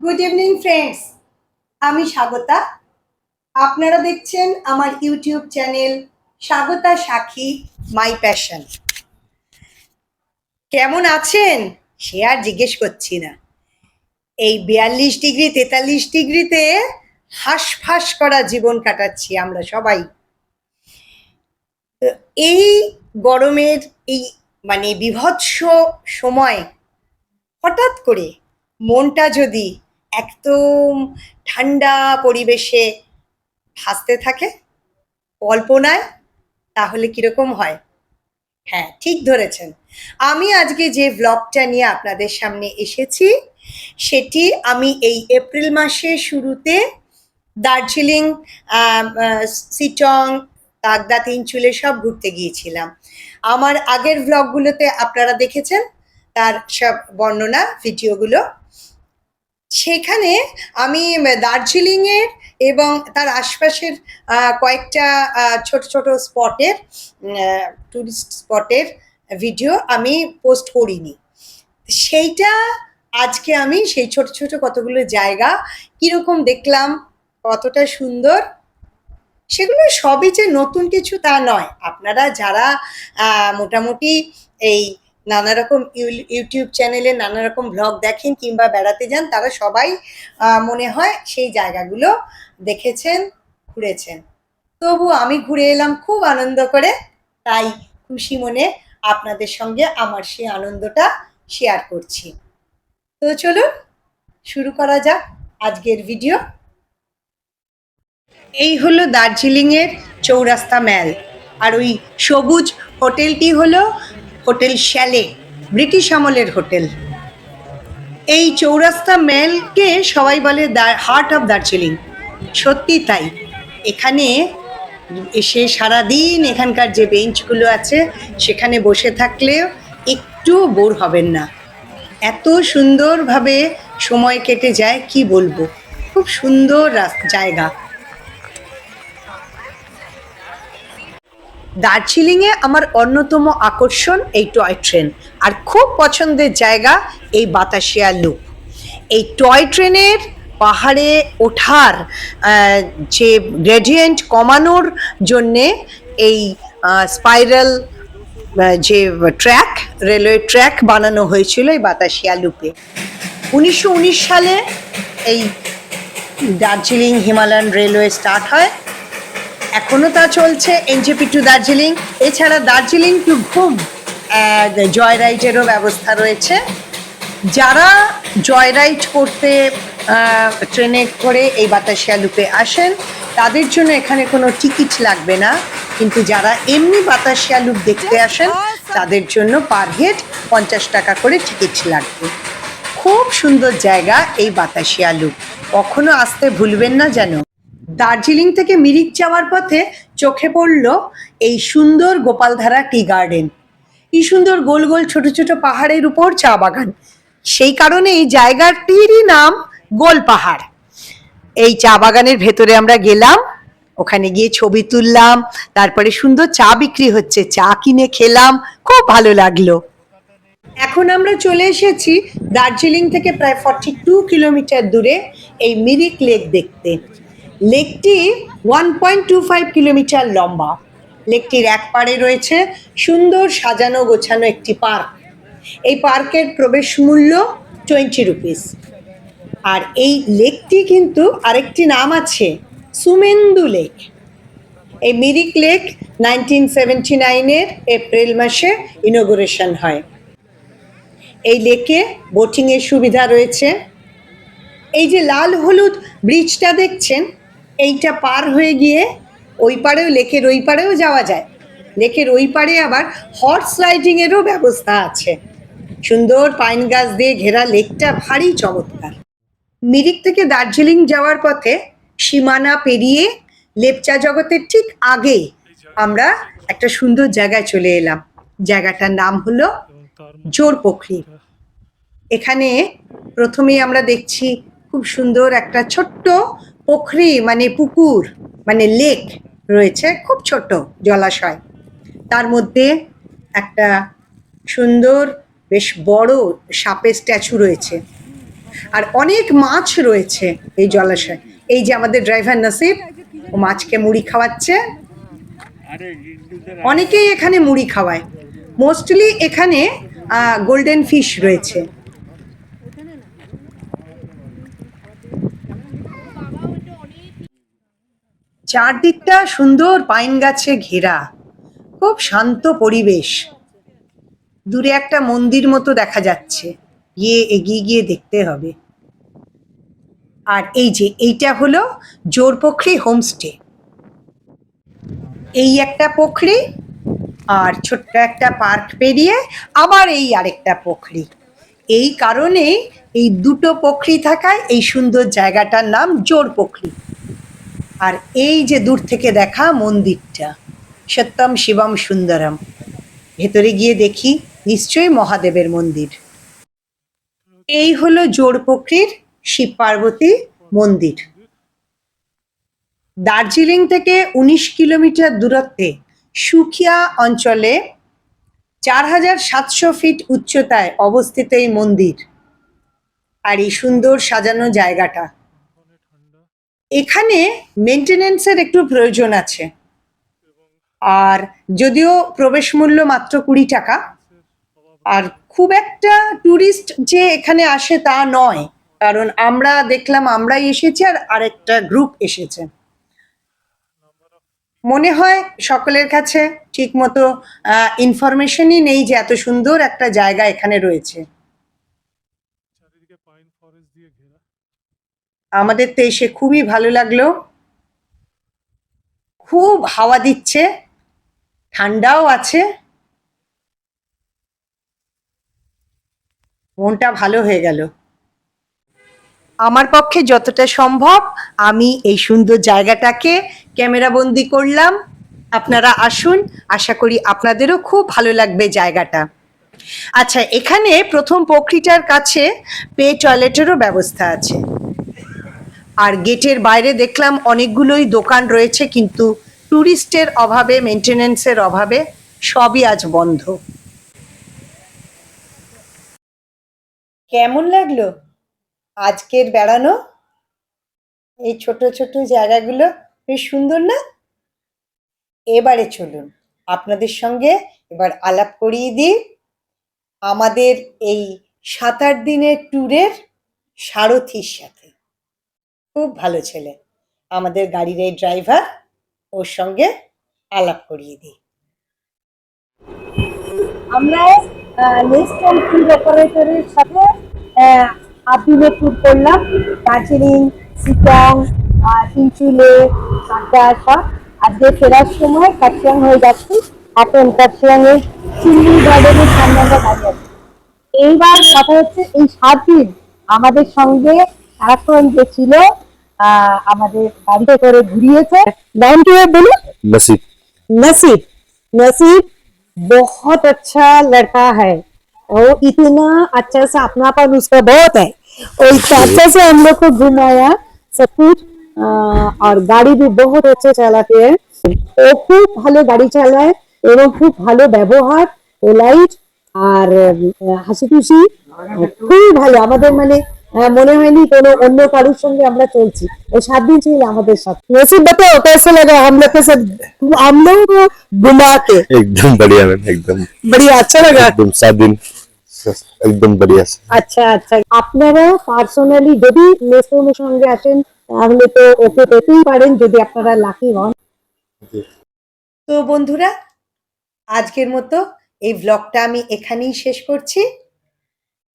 Good evening friends, আমি স্বাগতা। আপনারা দেখছেন আমার ইউটিউব চ্যানেল স্বাগতা সাক্ষী মাই প্যাশন। কেমন আছেন সে আর জিজ্ঞেস করছি না। এই 42 ডিগ্রি 43 ডিগ্রিতে হাঁসফাঁস করা জীবন কাটাচ্ছি আমরা সবাই। তো এই গরমের এই বিভৎস সময় হঠাৎ করে মনটা যদি একদম ঠান্ডা পরিবেশে ভাসতে থাকে কল্পনায়, তাহলে কিরকম হয়? হ্যাঁ, ঠিক ধরেছেন। আমি আজকে যে ব্লগটা নিয়ে আপনাদের সামনে এসেছি সেটি আমি এই এপ্রিল মাসের শুরুতে দার্জিলিং, সিটং, তাগদা, তিনচুলে সব ঘুরতে গিয়েছিলাম। আমার আগের ব্লগগুলোতে আপনারা দেখেছেন তার সব বর্ণনা ভিডিওগুলো। সেখানে আমি দার্জিলিংয়ের এবং তার আশপাশের কয়েকটা ছোট ছোট স্পটের, টুরিস্ট স্পটের ভিডিও আমি পোস্ট করিনি। সেইটা আজকে আমি সেই ছোট ছোট কতগুলো জায়গা কীরকম দেখলাম, কতটা সুন্দর, সেগুলো সবই যে নতুন কিছু তা নয়। আপনারা যারা মোটামুটি এই নানা রকম ইউটিউব চ্যানেলে নানা রকম ব্লগ দেখেন কিংবা বেড়াতে যান, তারা সবাই মনে হয় সেই জায়গাগুলো দেখেছেন, ঘুরেছেন। তবু আমি ঘুরে এলাম খুব আনন্দ করে, তাই খুশি মনে আপনাদের সঙ্গে আমার সেই আনন্দটা শেয়ার করছি। তো চলুন শুরু করা যাক আজকের ভিডিও। এই হলো দার্জিলিংয়ের চৌরাস্তা ম্যাল, আর ওই সবুজ হোটেলটি হলো হোটেল শ্যালে, ব্রিটিশ আমলের হোটেল। এই চৌরাস্তা ম্যালকে সবাই বলে হার্ট অফ দার্জিলিং। সত্যি তাই। এখানে এসে সারাদিন এখানকার যে বেঞ্চগুলো আছে সেখানে বসে থাকলেও একটু বোর হবেন না। এত সুন্দরভাবে সময় কেটে যায় কি বলবো, খুব সুন্দর জায়গা। দার্জিলিংয়ে আমার অন্যতম আকর্ষণ এই টয় ট্রেন, আর খুব পছন্দের জায়গা এই বাতাসিয়া লুপ। এই টয় ট্রেনের পাহাড়ে ওঠার যে গ্রেডিয়েন্ট কমানোর জন্যে এই স্পাইরাল যে ট্র্যাক, রেলওয়ে ট্র্যাক বানানো হয়েছিল এই বাতাসিয়া লুপে। 1919 সালে এই দার্জিলিং হিমালয়ান রেলওয়ে স্টার্ট হয়, এখনও তা চলছে, এনজেপি টু দার্জিলিং। এছাড়া দার্জিলিং টু ঘুম জয় রাইডেরও ব্যবস্থা রয়েছে। যারা জয় রাইড করতে ট্রেনে করে এই বাতাসিয়া লুপে আসেন তাদের জন্য এখানে কোনো টিকিট লাগবে না, কিন্তু যারা এমনি বাতাসিয়া লুপ দেখতে আসেন তাদের জন্য পার হেড 50 টাকা করে টিকিট লাগবে। খুব সুন্দর জায়গা এই বাতাসিয়া লুপ, কখনো আসতে ভুলবেন না যেন। দার্জিলিং থেকে মিরিক যাওয়ার পথে চোখে পড়ল এই সুন্দর গোপালধারা টি গার্ডেন। কি সুন্দর গোল গোল ছোট ছোট পাহাড়ের উপর চা বাগান, সেই কারণে এই জায়গাটিরই নাম গোল পাহাড়। এই চা বাগানের ভেতরে আমরা গেলাম, ওখানে গিয়ে ছবি তুললাম, তারপরে সুন্দর চা বিক্রি হচ্ছে, চা কিনে খেলাম, খুব ভালো লাগলো। এখন আমরা চলে এসেছি দার্জিলিং থেকে প্রায় 42 কিলোমিটার দূরে এই মিরিক লেক দেখতে। লেকটি 1.25 কিলোমিটার লম্বা। লেকটির এক পাড়ে রয়েছে সুন্দর সাজানো গোছানো একটি পার্ক। এই পার্কের প্রবেশ মূল্য 20 রুপিস। আর এই লেকটি কিন্তু আরেকটি নাম আছে, সুমেন্দু লেক। এই মিরিক লেক 1979-এর এপ্রিল মাসে ইনোগুরেশন হয়। এই লেকে বোটিংয়ের সুবিধা রয়েছে। এই যে লাল হলুদ ব্রিজটা দেখছেন, এইটা পার হয়ে গিয়ে ওই পাড়েও, লেকের ওই পাড়েও যাওয়া যায়। লেকের ওই পাড়ে আবার হর্স রাইডিংয়েরও ব্যবস্থা আছে। সুন্দর পাইন গাছ দিয়ে ঘেরা লেকটা ভারী চমৎকার। মিরিক থেকে দার্জিলিং যাওয়ার পথে সীমানা পেরিয়ে লেপচা জগতের ঠিক আগে আমরা একটা সুন্দর জায়গায় চলে এলাম। জায়গাটার নাম হলো জোরপোখরি। এখানে প্রথমেই আমরা দেখছি খুব সুন্দর একটা ছোট্ট পোখরি, পুকুর, লেক রয়েছে, খুব ছোট জলাশয়। তার মধ্যে একটা সুন্দর বেশ বড় সাপের স্ট্যাচু রয়েছে। আর অনেক মাছ রয়েছে এই জলাশয়। এই যে আমাদের ড্রাইভার নাসির, ও মাছকে মুড়ি খাওয়াচ্ছে। অনেকেই এখানে মুড়ি খাওয়ায়। মোস্টলি এখানে গোল্ডেন ফিশ রয়েছে। চারদিকটা সুন্দর পাইন গাছে ঘেরা, খুব শান্ত পরিবেশ। দূরে একটা মন্দির মতো দেখা যাচ্ছে, এগিয়ে গিয়ে দেখতে হবে। আর এই যে এইটা হলো জোরপোখরি হোমস্টে। এই একটা পুকুরি, আর ছোট্ট একটা পার্ক পেরিয়ে আবার এই আরেকটা পুকুরি। এই কারণে এই দুটো পুকুরি থাকায় এই সুন্দর জায়গাটার নাম জোরপোখরি। আর এই যে দূর থেকে দেখা মন্দিরটা, সত্যম শিবম সুন্দরম। ভেতরে গিয়ে দেখি, নিশ্চয়ই মহাদেবের মন্দির। এই হলো জোরপোখরির শিব পার্বতী মন্দির। দার্জিলিং থেকে ১৯ কিলোমিটার দূরত্বে সুখিয়া অঞ্চলে ৪৭০০ ফিট উচ্চতায় অবস্থিত এই মন্দির। আর এই সুন্দর সাজানো জায়গাটা, এখানে মেনটেনেন্সের একটু প্রয়োজন আছে। আর যদিও প্রবেশ মূল্য মাত্র ২০ টাকা, আর খুব একটা ট্যুরিস্ট যে এখানে আসে তা নয়, কারণ আমরা দেখলাম আমরাই এসেছি আর আরেকটা গ্রুপ এসেছে। মনে হয় সকলের কাছে ঠিক মতো ইনফরমেশনই নেই যে এত সুন্দর একটা জায়গা এখানে রয়েছে। আমাদের তো এসে খুবই ভালো লাগলো। খুব হাওয়া দিচ্ছে, ঠান্ডাও আছে, মনটা ভালো হয়ে গেল। আমার পক্ষে যতটা সম্ভব আমি এই সুন্দর জায়গাটাকে ক্যামেরাবন্দি করলাম। আপনারা আসুন, আশা করি আপনাদেরও খুব ভালো লাগবে জায়গাটা। আচ্ছা, এখানে প্রথম পুকুরিটার কাছে টয়লেটেরও ব্যবস্থা আছে। আর গেটের বাইরে দেখলাম অনেকগুলোই দোকান রয়েছে, কিন্তু ট্যুরিস্টের অভাবে, মেনটেনেন্সের অভাবে সবই আজ বন্ধ। কেমন লাগলো আজকের বেড়ানো? এই ছোট ছোট জায়গাগুলো বেশ সুন্দর না? এবারে চলুন আপনাদের সঙ্গে এবার আলাপ করিয়ে দিই আমাদের এই ৭-৮ দিনের ট্যুরের সারথির সাথে। খুব ভালো ছেলে আমাদের গাড়ির এই ড্রাইভার, ওর সঙ্গে আলাপ করিয়ে দিই। আমরা নেক্সট টাইম ট্যুর অপারেটরের সাথে ৮ দিনের ট্যুর করলাম। দার্জিলিং, সিটং, তিনচুলে, কাকড়া। আজকে ফেরার সময় কার্শিয়াং হয়ে যাচ্ছি। এখন কার্শিয়াংয়ের চিল্লি গার্ডেনের সামনে আমরা দাঁড়িয়ে আছি। এইবার কথা হচ্ছে, এই ৭ দিন আমাদের সঙ্গে সারাক্ষণ যে ছিল, আমাদের গাড়িতে করে ঘুরিয়েছে। নাম কি বলুন? नसीब। नसीब। नसीब बहुत अच्छा लड़का है, वो इतना अच्छा से अपनापन उसका बहुत है, और इतना अच्छा से हम लोग को घुमाया सब कुछ। और गाड़ी भी बहुत अच्छे চালাতে है, ও খুব ভালো গাড়ি চালায় এবং খুব ভালো ব্যবহার, পোলাইট আর হাসি খুশি। খুবই ভালো। আমাদের মানে মনে হয়নি কোনো অন্য কারোর সঙ্গে আমরা চলছি। ও ৭ দিন ছিল আমাদের সাথে। नसीब बताओ कैसे लगा हम लोग के साथ, हम लोग को घुमा के? एकदम बढ़िया मैम, एकदम बढ़िया, अच्छा लगा। एकदम 7 दिन एकदम बढ़िया से। আচ্ছা আচ্ছা, আপনারা পার্সোনালি যদি নেসোনের সঙ্গে আসেন তাহলে তো ওকে পেতেই পারেন যদি আপনারা লাকি হন। তো বন্ধুরা, আজকের মতো এই ব্লগটা আমি এখানেই শেষ করছি।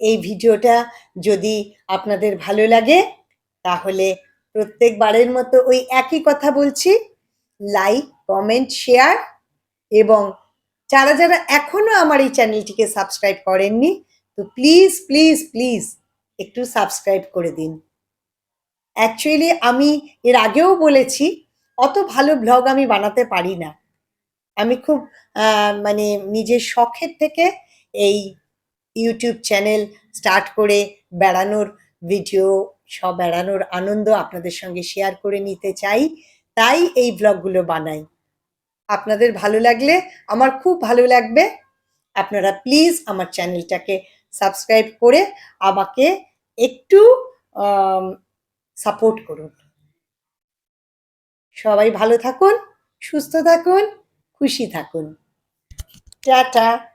এই ভিডিওটা যদি আপনাদের ভালো লাগে তাহলে প্রত্যেকবারের মতো ওই একই কথা বলছি, লাইক, কমেন্ট, শেয়ার, এবং যারা যারা এখনো আমার এই চ্যানেলটিকে সাবস্ক্রাইব করেননি, তো প্লিজ প্লিজ প্লিজ একটু সাবস্ক্রাইব করে দিন। অ্যাকচুয়ালি আমি এর আগেও বলেছি, অত ভালো ব্লগ আমি বানাতে পারি না। আমি খুব মানে নিজের শখের থেকে এই ইউটিউব চ্যানেল স্টার্ট করে বেড়ানোর ভিডিও, সব বেড়ানোর আনন্দ আপনাদের সঙ্গে শেয়ার করে নিতে চাই, তাই এই ব্লগগুলো বানাই। আপনাদের ভালো লাগলে আমার খুব ভালো লাগবে। আপনারা প্লিজ আমার চ্যানেলটাকে সাবস্ক্রাইব করে আমাকে একটু সাপোর্ট করুন। সবাই ভালো থাকুন, সুস্থ থাকুন, খুশি থাকুন। টাটা।